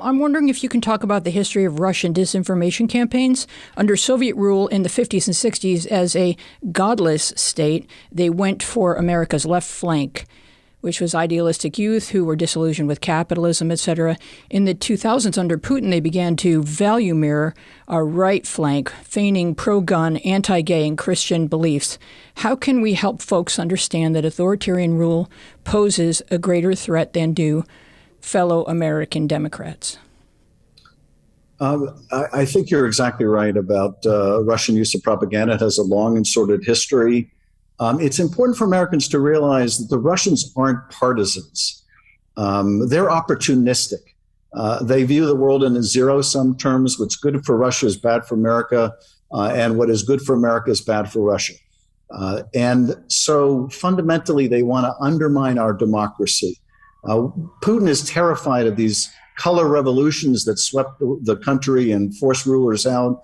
I'm wondering if you can talk about the history of Russian disinformation campaigns. Under Soviet rule in the 50s and 60s, as a godless state, they went for America's left flank, which was idealistic youth who were disillusioned with capitalism, etc. In the 2000s, under Putin, they began to value mirror our right flank, feigning pro-gun, anti-gay, and Christian beliefs. How can we help folks understand that authoritarian rule poses a greater threat than do fellow American Democrats? I think you're exactly right about Russian use of propaganda. It has a long and sordid history. It's important for Americans to realize that the Russians aren't partisans. They're opportunistic. They view the world in zero-sum terms. What's good for Russia is bad for America, and what is good for America is bad for Russia. And so fundamentally, they want to undermine our democracy. Putin is terrified of these color revolutions that swept the country and forced rulers out.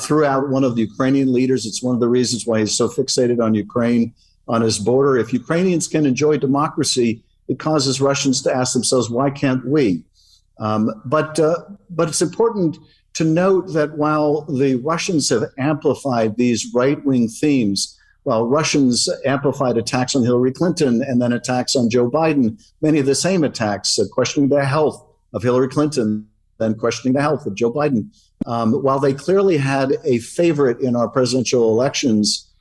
Threw out one of the Ukrainian leaders. It's one of the reasons why he's so fixated on Ukraine, on his border. If Ukrainians can enjoy democracy, it causes Russians to ask themselves, why can't we? But it's important to note that while the Russians have amplified these right-wing themes, while Russians amplified attacks on Hillary Clinton and then attacks on Joe Biden, many of the same attacks, questioning the health of Hillary Clinton, then questioning the health of Joe Biden. While they clearly had a favorite in our presidential elections,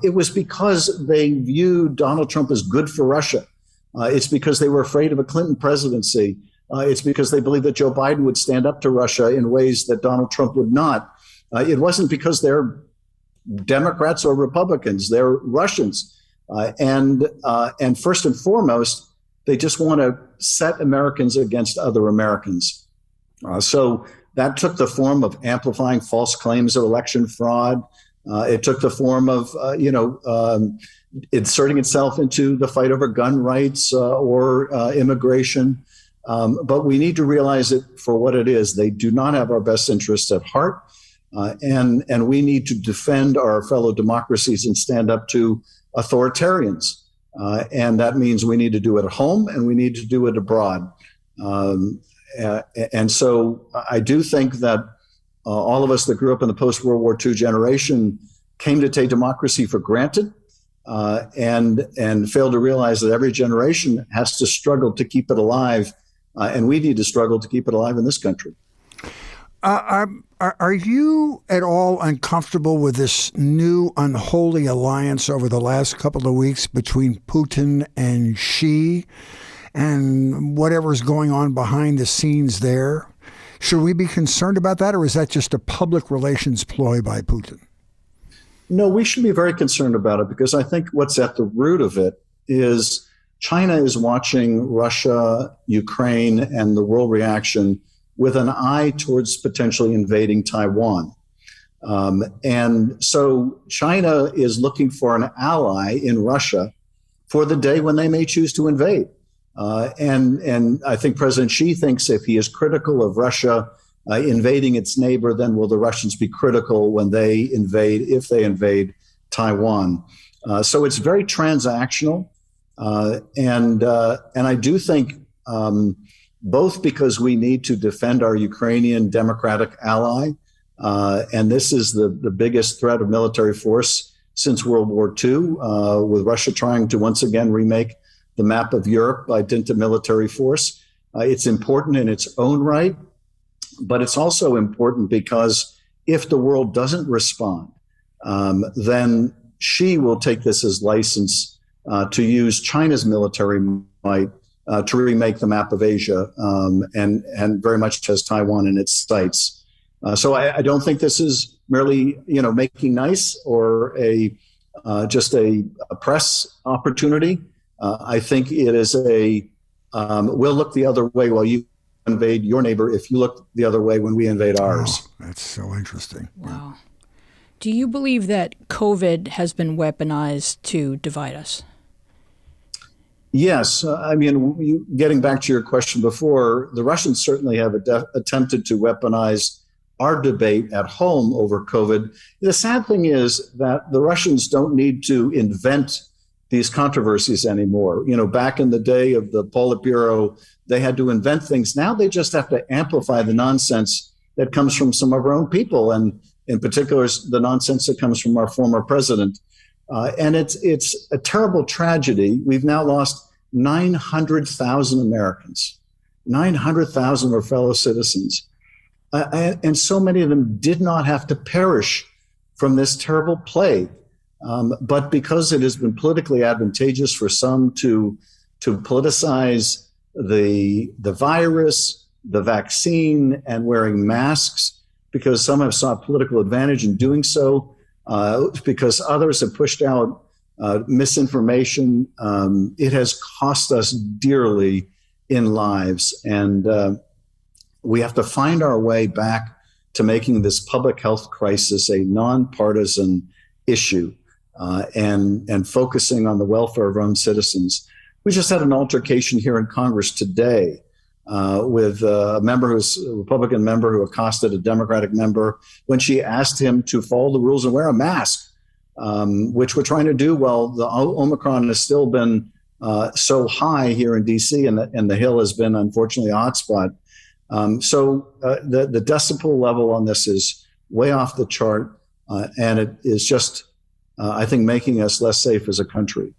it was because they viewed Donald Trump as good for Russia. It's because they were afraid of a Clinton presidency. It's because they believed that Joe Biden would stand up to Russia in ways that Donald Trump would not. It wasn't because they're Democrats or Republicans. They're Russians. And first and foremost, they just want to set Americans against other Americans. So that took the form of amplifying false claims of election fraud. It took the form of, inserting itself into the fight over gun rights or immigration. But we need to realize it for what it is. They do not have our best interests at heart. And we need to defend our fellow democracies and stand up to authoritarians. And that means we need to do it at home and we need to do it abroad. And so I do think that all of us that grew up in the post-World War II generation came to take democracy for granted and failed to realize that every generation has to struggle to keep it alive. And we need to struggle to keep it alive in this country. Are you at all uncomfortable with this new unholy alliance over the last couple of weeks between Putin and Xi and whatever's going on behind the scenes there? Should we be concerned about that, or is that just a public relations ploy by Putin? No, we should be very concerned about it, because I think what's at the root of it is China is watching Russia, Ukraine, and the world reaction with an eye towards potentially invading Taiwan. And so China is looking for an ally in Russia for the day when they may choose to invade. And I think President Xi thinks if he is critical of Russia invading its neighbor, then will the Russians be critical when they invade, if they invade Taiwan. So it's very transactional. And I do think both because we need to defend our Ukrainian democratic ally, and this is the biggest threat of military force since World War II, with Russia trying to once again remake the map of Europe by dint of military force. It's important in its own right, but it's also important because if the world doesn't respond, then Xi will take this as license to use China's military might to remake the map of Asia, and very much has Taiwan in its sights. So I don't think this is merely, making nice or just a press opportunity. I think it is we'll look the other way while you invade your neighbor if you look the other way when we invade ours. Oh, that's so interesting. Wow. Do you believe that COVID has been weaponized to divide us? Yes. Getting back to your question before, the Russians certainly have attempted to weaponize our debate at home over COVID. The sad thing is that the Russians don't need to invent these controversies anymore. Back in the day of the Politburo, they had to invent things. Now they just have to amplify the nonsense that comes from some of our own people, and in particular, the nonsense that comes from our former president. And it's a terrible tragedy. We've now lost 900,000 Americans, 900,000 of our fellow citizens. And so many of them did not have to perish from this terrible plague. But because it has been politically advantageous for some to politicize the virus, the vaccine, and wearing masks, because some have sought political advantage in doing so, because others have pushed out misinformation, it has cost us dearly in lives. And we have to find our way back to making this public health crisis a nonpartisan issue, and focusing on the welfare of our own citizens. We just had an altercation here in Congress today with a Republican member who accosted a Democratic member when she asked him to follow the rules and wear a mask, which we're trying to do while the Omicron has still been so high here in DC, and the Hill has been, unfortunately, a hotspot. So the decibel level on this is way off the chart, and it is just, I think, making us less safe as a country.